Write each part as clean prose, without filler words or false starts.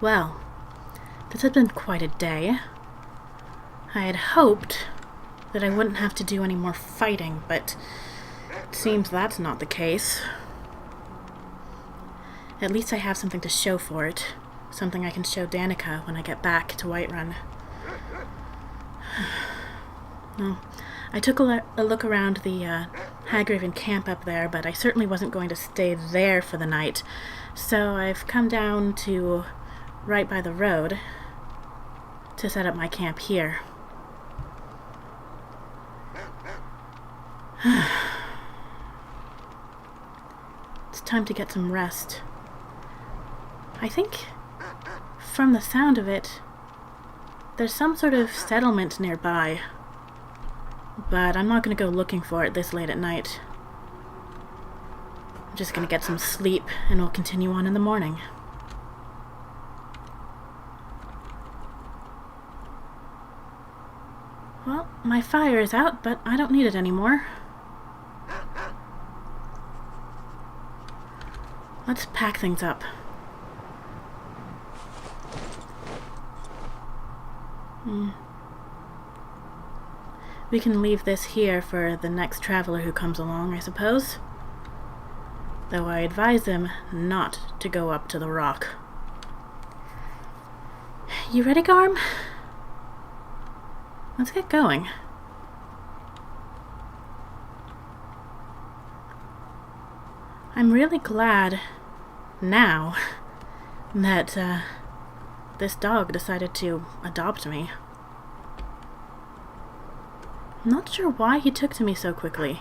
Well, this has been quite a day. I had hoped that I wouldn't have to do any more fighting, but it seems that's not the case. At least I have something to show for it. Something I can show Danica when I get back to Whiterun. Well, I took a look around the Hagraven camp up there, but I certainly wasn't going to stay there for the night. So I've come down to right by the road to set up my camp here. It's time to get some rest. I think, from the sound of it, there's some sort of settlement nearby. But I'm not going to go looking for it this late at night. I'm just going to get some sleep, and we'll continue on in the morning. Well, my fire is out, but I don't need it anymore. Let's pack things up. We can leave this here for the next traveler who comes along, I suppose. Though I advise him not to go up to the rock. You ready, Garm? Let's get going. I'm really glad now that this dog decided to adopt me. I'm not sure why he took to me so quickly.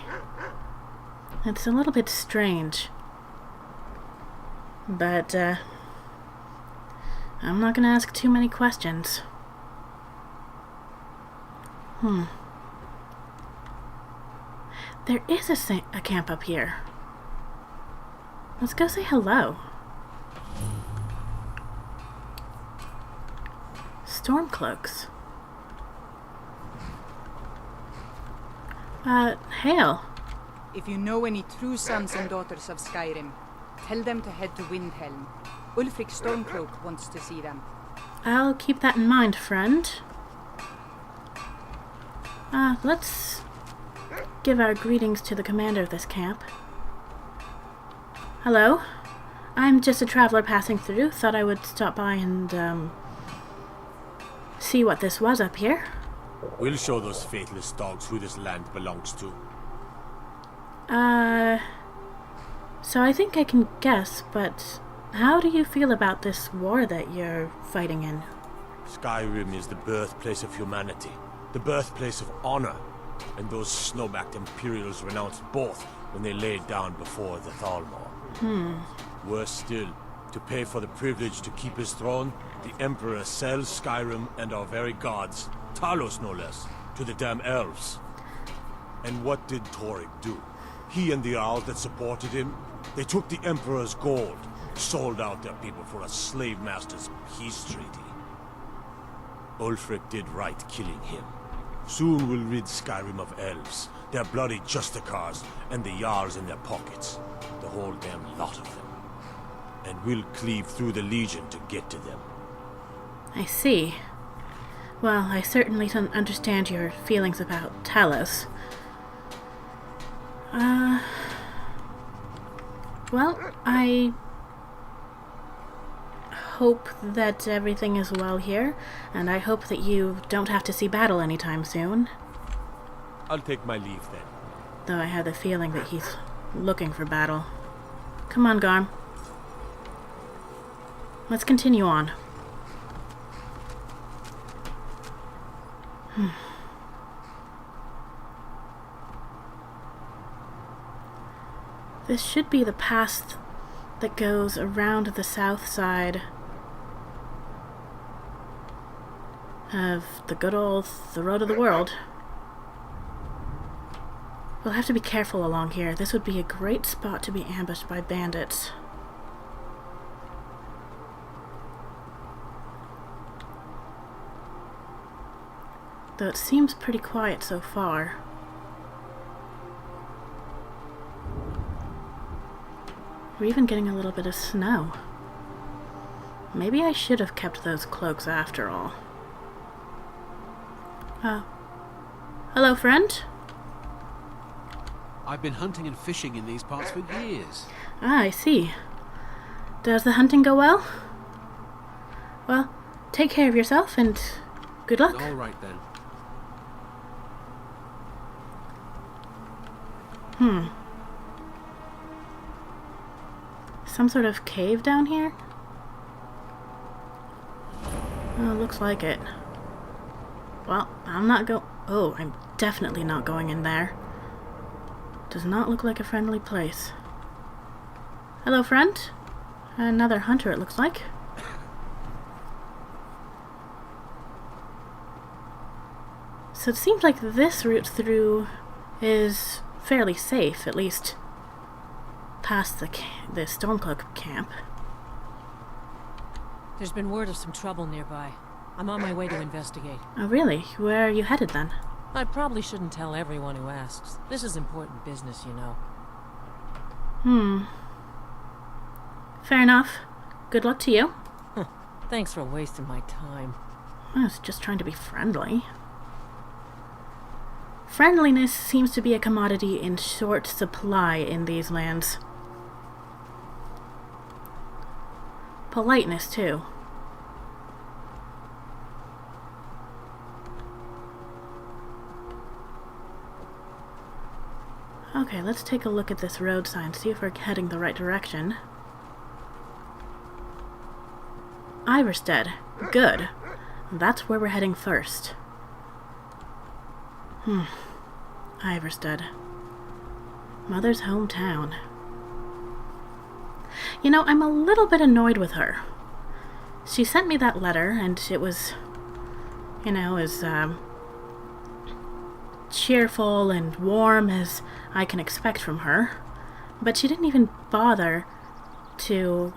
It's a little bit strange. But I'm not going to ask too many questions. There is a camp up here. Let's go say hello. Stormcloaks. Hail. If you know any true sons and daughters of Skyrim, tell them to head to Windhelm. Ulfric Stormcloak wants to see them. I'll keep that in mind, friend. Let's give our greetings to the commander of this camp. Hello. I'm just a traveler passing through. Thought I would stop by and, see what this was up here. We'll show those faithless dogs who this land belongs to. So I think I can guess, but how do you feel about this war that you're fighting in? Skyrim is the birthplace of humanity, the birthplace of honor, and those snow-backed Imperials renounced both when they laid down before the Thalmor. Worse still, to pay for the privilege to keep his throne, the Emperor sells Skyrim and our very gods, Talos no less, to the damn elves. And what did Torrik do? He and the Jarls that supported him, they took the Emperor's gold, sold out their people for a slave master's peace treaty. Ulfric did right killing him. Soon we'll rid Skyrim of elves, their bloody justicars, and the Jarls in their pockets. The whole damn lot of them. And we'll cleave through the Legion to get to them. I see. Well, I certainly don't understand your feelings about Talos. Well, I hope that everything is well here, and I hope that you don't have to see battle anytime soon. I'll take my leave then. Though I have the feeling that he's looking for battle. Come on, Garm. Let's continue on. This should be the path that goes around the south side of the good old the road of the world. We'll have to be careful along here. This would be a great spot to be ambushed by bandits. Though it seems pretty quiet so far. We're even getting a little bit of snow. Maybe I should have kept those cloaks after all. Hello, friend? I've been hunting and fishing in these parts for years. Ah, I see. Does the hunting go well? Well, take care of yourself and good luck. All right then. Some sort of cave down here? Oh, looks like it. Well, I'm definitely not going in there. Does not look like a friendly place. Hello, friend. Another hunter, it looks like. So it seems like this route through is fairly safe, at least past the Stormcloak camp. There's been word of some trouble nearby. I'm on my way to investigate. Oh, really? Where are you headed then? I probably shouldn't tell everyone who asks. This is important business, you know. Fair enough. Good luck to you. Thanks for wasting my time. I was just trying to be friendly. Friendliness seems to be a commodity in short supply in these lands. Politeness, too. Okay, let's take a look at this road sign, see if we're heading the right direction. Ivarstead. Good. That's where we're heading first. Ivarstead. Mother's hometown. You know, I'm a little bit annoyed with her. She sent me that letter, and it was, as cheerful and warm as I can expect from her. But she didn't even bother to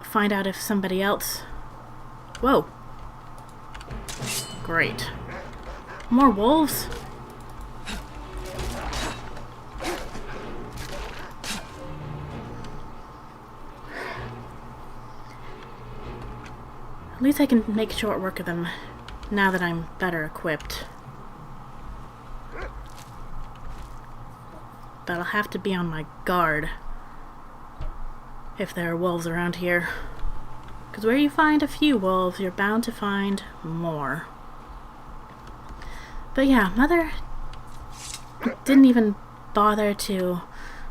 find out if somebody else... Whoa. Great. More wolves? At least I can make short work of them now that I'm better equipped. But I'll have to be on my guard if there are wolves around here. Because where you find a few wolves, you're bound to find more. But yeah, Mother didn't even bother to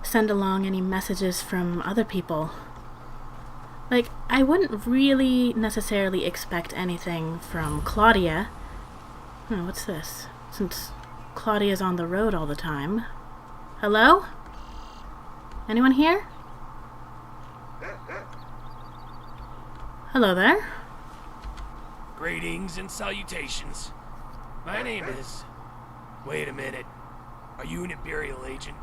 send along any messages from other people. Like, I wouldn't really necessarily expect anything from Claudia. Oh, what's this? Since Claudia's on the road all the time. Hello? Anyone here? Hello there. Greetings and salutations. My name is... Wait a minute. Are you an Imperial agent?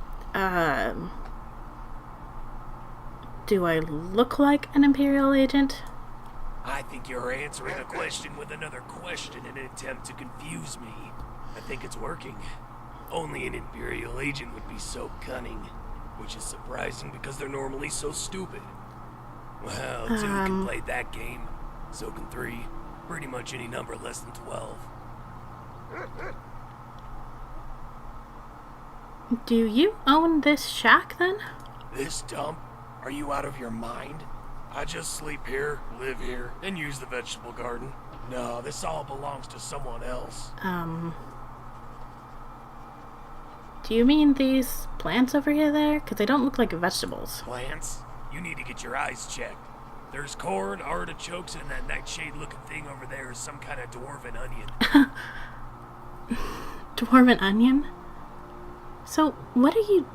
Do I look like an Imperial agent? I think you're answering a question with another question in an attempt to confuse me. I think it's working. Only an Imperial agent would be so cunning, which is surprising because they're normally so stupid. Well, 2 can play that game. So can 3. Pretty much any number less than 12. Do you own this shack, then? This dump? Are you out of your mind? I just sleep here, live here, and use the vegetable garden. No, this all belongs to someone else. Do you mean these plants over here there? Because they don't look like vegetables. Plants? You need to get your eyes checked. There's corn, artichokes, and that nightshade-looking thing over there is some kind of dwarven onion. Dwarven onion? So, what are you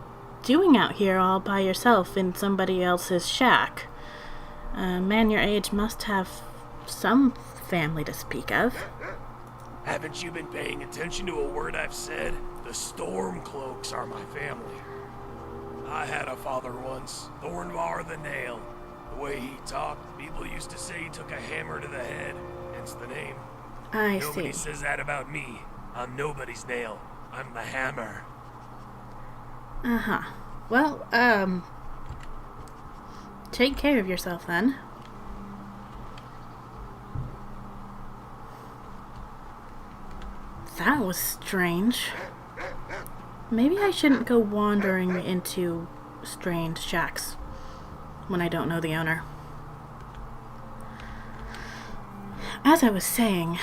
doing out here all by yourself in somebody else's shack? A man your age must have some family to speak of. Haven't you been paying attention to a word I've said? The Stormcloaks are my family. I had a father once, Thornvar the Nail. The way he talked, people used to say he took a hammer to the head, hence the name. Nobody says that about me. I'm nobody's nail. I'm the hammer. Uh-huh. Well, take care of yourself then. That was strange. Maybe I shouldn't go wandering into strange shacks when I don't know the owner. As I was saying,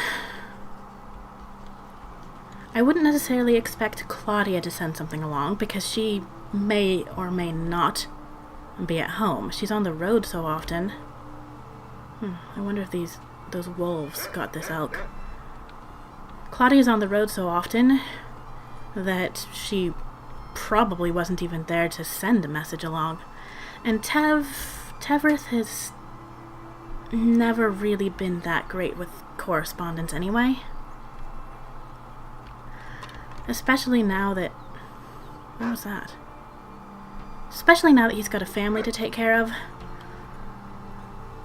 I wouldn't necessarily expect Claudia to send something along because she may or may not be at home. She's on the road so often. I wonder if those wolves got this elk. Claudia's on the road so often that she probably wasn't even there to send a message along. And Tevrith has never really been that great with correspondence anyway. Especially now that... What was that? Especially now that he's got a family to take care of.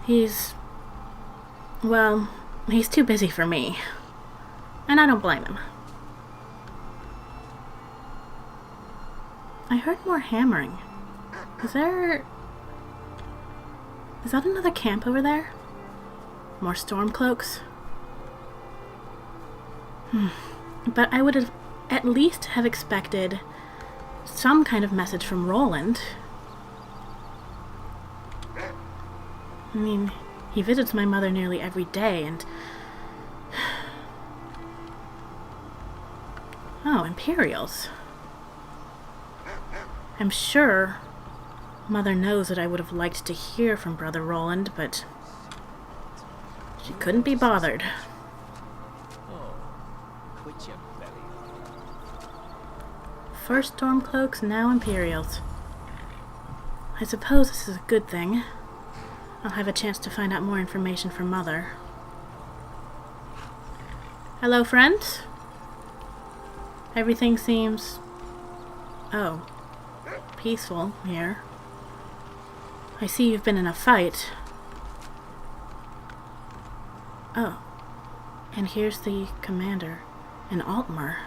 He's too busy for me. And I don't blame him. I heard more hammering. Is that another camp over there? More Stormcloaks? But I would have at least have expected some kind of message from Roland. I mean, he visits my mother nearly every day, and... Oh, Imperials. I'm sure Mother knows that I would have liked to hear from Brother Roland, but she couldn't be bothered. First Stormcloaks, now Imperials. I suppose this is a good thing. I'll have a chance to find out more information from Mother. Hello, friends? Everything seems... peaceful here. I see you've been in a fight. Oh. And here's the commander, in Altmer.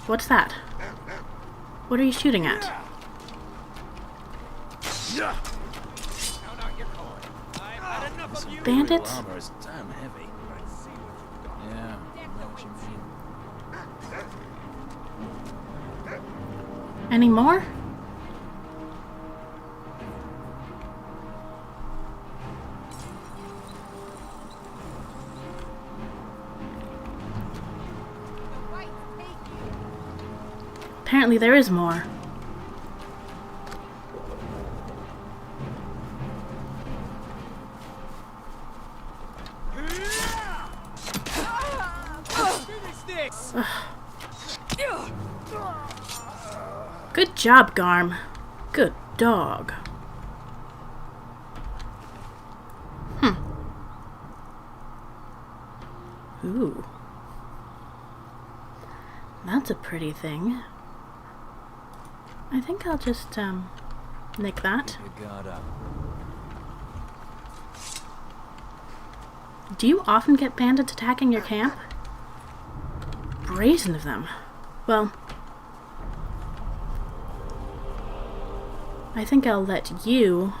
What's that? What are you shooting at? Bandits? Armor is damn heavy. Yeah, I know what you mean. Any more? Apparently there is more. Good job, Garm. Good dog. Ooh. That's a pretty thing. I think I'll just, nick that. Do you often get bandits attacking your camp? Brazen of them. Well, I think I'll let you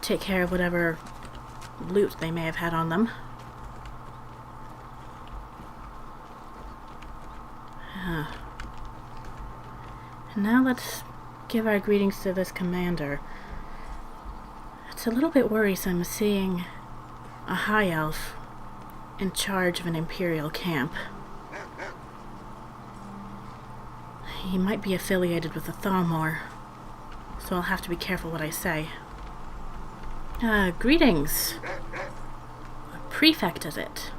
take care of whatever loot they may have had on them. And now let's give our greetings to this commander. It's a little bit worrisome seeing a high elf in charge of an Imperial camp. He might be affiliated with the Thalmor, so I'll have to be careful what I say. Greetings. A prefect is it?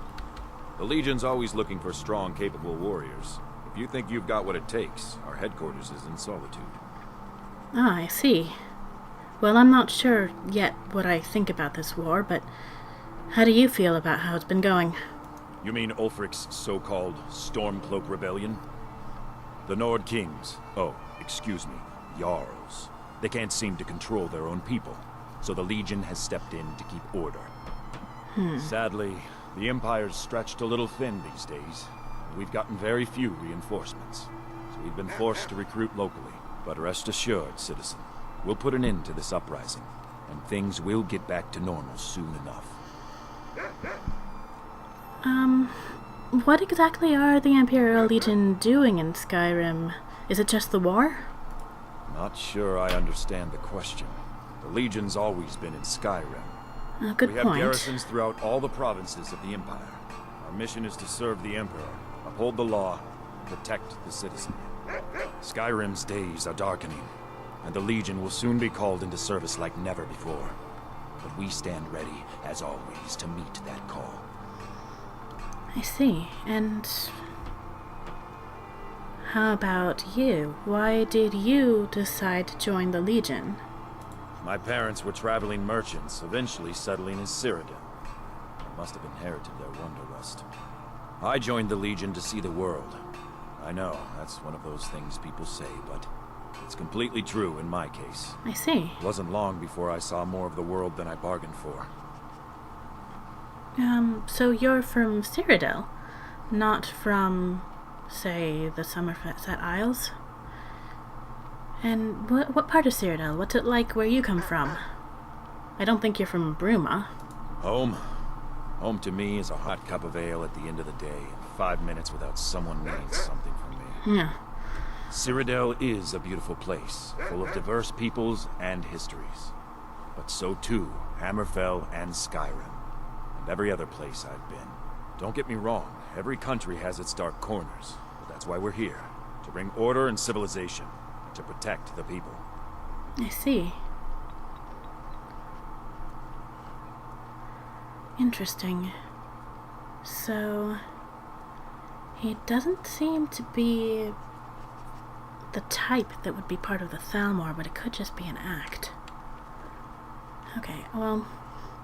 The Legion's always looking for strong, capable warriors. If you think you've got what it takes, our headquarters is in Solitude. Ah, I see. Well, I'm not sure yet what I think about this war, but how do you feel about how it's been going? You mean Ulfric's so-called Stormcloak Rebellion? The Nord Kings, excuse me, Jarls. They can't seem to control their own people, so the Legion has stepped in to keep order. Sadly, the Empire's stretched a little thin these days. We've gotten very few reinforcements, so we've been forced to recruit locally. But rest assured, citizen, we'll put an end to this uprising, and things will get back to normal soon enough. What exactly are the Imperial Legion doing in Skyrim? Is it just the war? Not sure I understand the question. The Legion's always been in Skyrim. Good We have point. garrisons throughout all the provinces of the Empire. Our mission is to serve the Emperor, uphold the law, and protect the citizen. Skyrim's days are darkening, and the Legion will soon be called into service like never before. But we stand ready, as always, to meet that call. I see. And how about you? Why did you decide to join the Legion? My parents were traveling merchants, eventually settling in Cyrodiil. I must have inherited their wanderlust. I joined the Legion to see the world. I know, that's one of those things people say, but it's completely true in my case. I see. It wasn't long before I saw more of the world than I bargained for. So you're from Cyrodiil, not from, say, the Somerset Isles? And what part of Cyrodiil? What's it like where you come from? I don't think you're from Bruma. Home? Home to me is a hot cup of ale at the end of the day, and 5 minutes without someone needing something from me. Yeah. Cyrodiil is a beautiful place, full of diverse peoples and histories. But so too, Hammerfell and Skyrim, and every other place I've been. Don't get me wrong, every country has its dark corners, but that's why we're here, to bring order and civilization, and to protect the people. I see. Interesting. So, he doesn't seem to be the type that would be part of the Thalmor, but it could just be an act. Okay, well,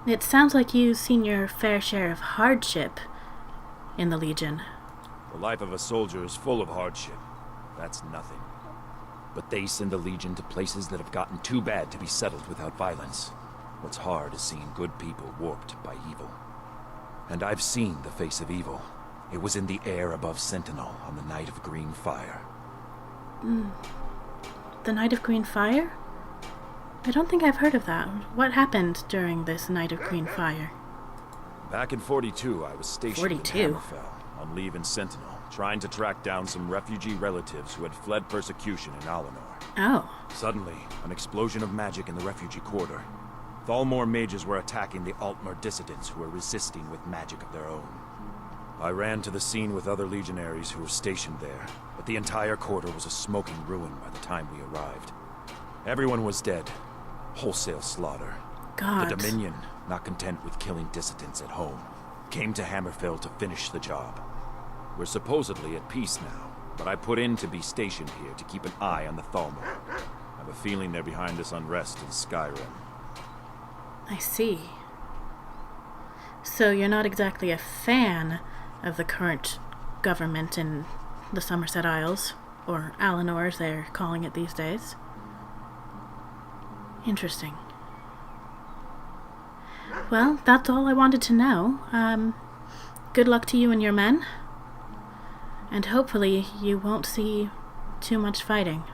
it sounds like you've seen your fair share of hardship in the Legion. The life of a soldier is full of hardship. That's nothing. But they send the Legion to places that have gotten too bad to be settled without violence. What's hard is seeing good people warped by evil. And I've seen the face of evil. It was in the air above Sentinel on the night of Green Fire. The Night of Green Fire? I don't think I've heard of that. What happened during this Night of Green Fire? Back in 42, I was stationed 42? in Hammerfell, on leave in Sentinel, trying to track down some refugee relatives who had fled persecution in Alinor. Oh. Suddenly, an explosion of magic in the refugee quarter. Thalmor mages were attacking the Altmer dissidents who were resisting with magic of their own. I ran to the scene with other legionaries who were stationed there, but the entire quarter was a smoking ruin by the time we arrived. Everyone was dead. Wholesale slaughter. God. The Dominion, not content with killing dissidents at home, came to Hammerfell to finish the job. We're supposedly at peace now, but I put in to be stationed here to keep an eye on the Thalmor. I have a feeling they're behind this unrest in Skyrim. I see. So you're not exactly a fan of the current government in the Somerset Isles, or Alinor as they're calling it these days. Interesting. Well, that's all I wanted to know. Good luck to you and your men. And hopefully you won't see too much fighting.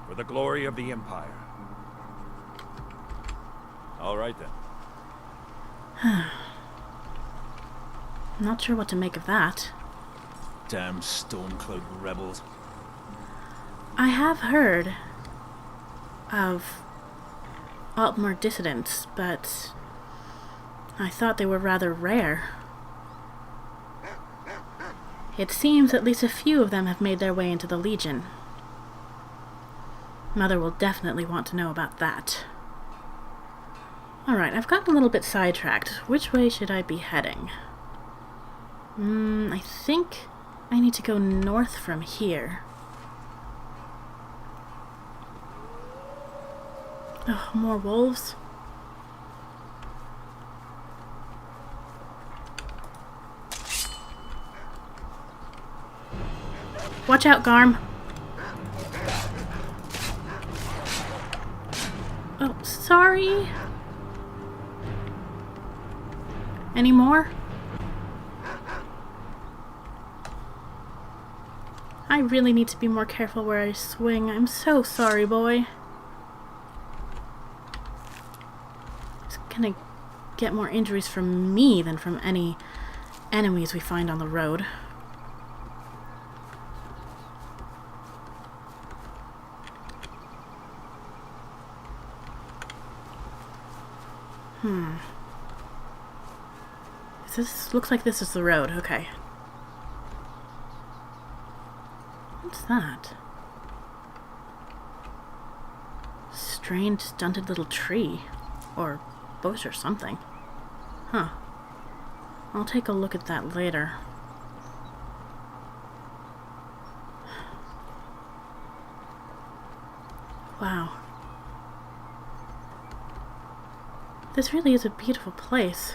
For the glory of the Empire. All right then. Not sure what to make of that. Damn Stormcloak rebels. I have heard of Altmer dissidents, but I thought they were rather rare. It seems at least a few of them have made their way into the Legion. Mother will definitely want to know about that. Alright, I've gotten a little bit sidetracked. Which way should I be heading? I think I need to go north from here. Oh, more wolves. Watch out, Garm. Oh, sorry. Any more? I really need to be more careful where I swing. I'm so sorry, boy. Just gonna get more injuries from me than from any enemies we find on the road. Looks like this is the road. Okay. What's that? Strange, stunted little tree. Or bush or something. Huh. I'll take a look at that later. Wow. This really is a beautiful place.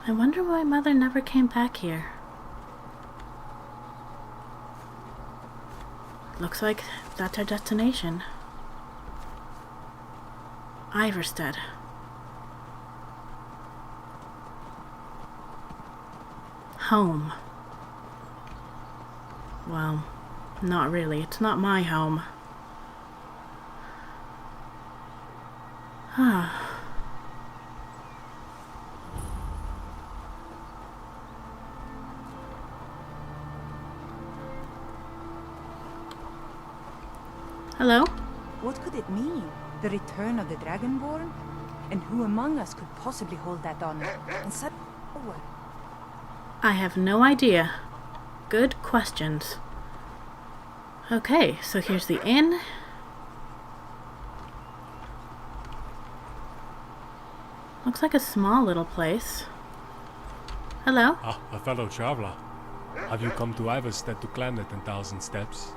I wonder why Mother never came back here. Looks like that's our destination. Ivarstead. Home. Well, not really. It's not my home. Ah. Hello? What could it mean? The return of the Dragonborn? And who among us could possibly hold that honor? And such power? I have no idea. Good questions. Okay, so here's the inn. Looks like a small little place. Hello? Ah, a fellow traveler. Have you come to Ivarstead to climb the 10,000 steps?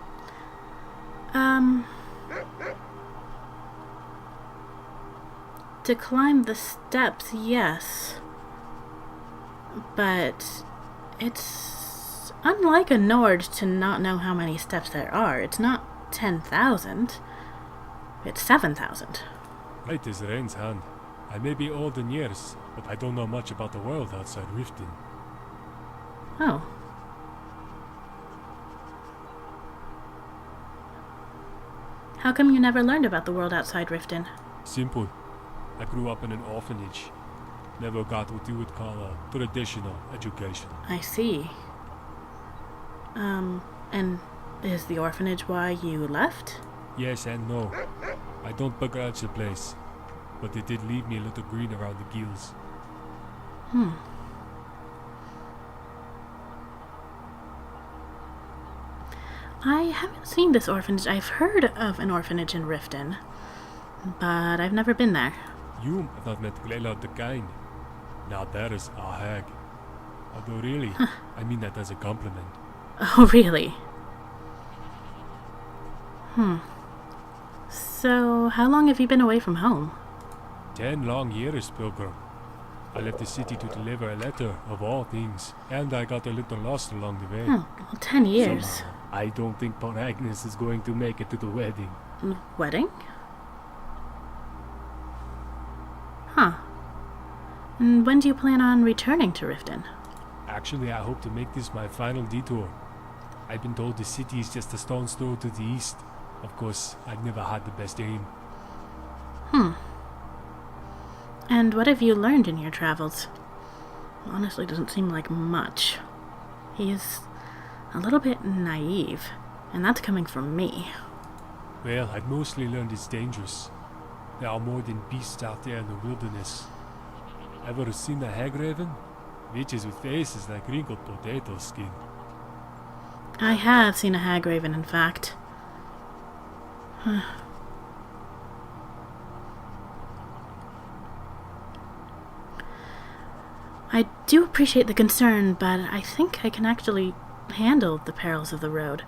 To climb the steps, yes. But it's unlike a Nord to not know how many steps there are. It's not 10,000. It's 7,000. Right is Rain's hand. I may be old in years, but I don't know much about the world outside Riften. Oh. How come you never learned about the world outside Riften? Simple. I grew up in an orphanage. Never got what you would call a traditional education. I see. And is the orphanage why you left? Yes and no. I don't begrudge the place, but it did leave me a little green around the gills. I haven't seen this orphanage. I've heard of an orphanage in Riften, but I've never been there. You have not met Glela the Kind. Now there is a hag. Although really, I mean that as a compliment. Oh, really? So, how long have you been away from home? 10 long years, Pilgrim. I left the city to deliver a letter, of all things, and I got a little lost along the way. Well, 10 years. Somehow, I don't think Poor Agnes is going to make it to the wedding. Wedding? Huh. And when do you plan on returning to Riften? Actually, I hope to make this my final detour. I've been told the city is just a stone's throw to the east. Of course, I've never had the best aim. And what have you learned in your travels? Honestly, doesn't seem like much. He's a little bit naive, and that's coming from me. Well, I've mostly learned it's dangerous. There are more than beasts out there in the wilderness. Ever seen a hagraven? Witches with faces like wrinkled potato skin. I have seen a hagraven, in fact. I do appreciate the concern, but I think I can actually handle the perils of the road.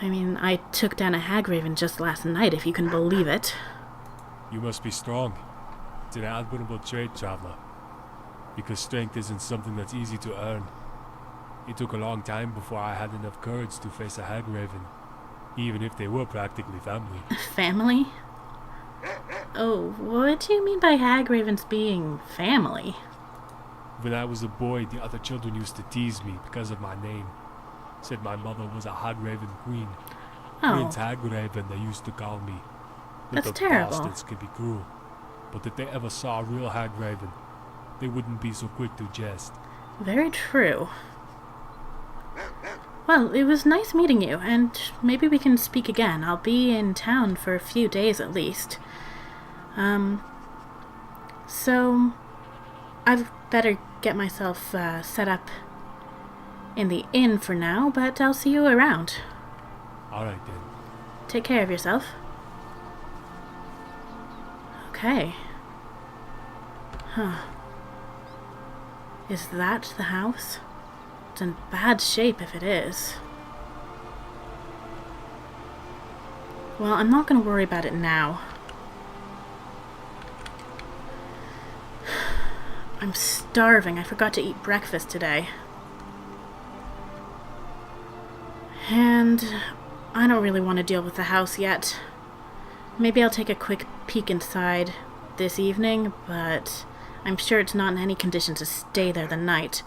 I mean, I took down a hagraven just last night, if you can believe it. You must be strong. It's an admirable trait, traveler. Because strength isn't something that's easy to earn. It took a long time before I had enough courage to face a hagraven, even if they were practically family. Family? Oh, what do you mean by hagravens being family? When I was a boy, the other children used to tease me because of my name. Said my mother was a hagraven queen. Prince Hagraven, they used to call me. That's Little terrible. bastards can be cruel. But if they ever saw a real Hagraven, they wouldn't be so quick to jest. Very true. Well, it was nice meeting you, and maybe we can speak again. I'll be in town for a few days at least. So I've better get myself set up in the inn for now, but I'll see you around. Alright then. Take care of yourself. Okay. Huh. Is that the house? It's in bad shape if it is. Well, I'm not going to worry about it now. I'm starving. I forgot to eat breakfast today. And I don't really want to deal with the house yet. Maybe I'll take a quick peek inside this evening, but I'm sure it's not in any condition to stay there the night.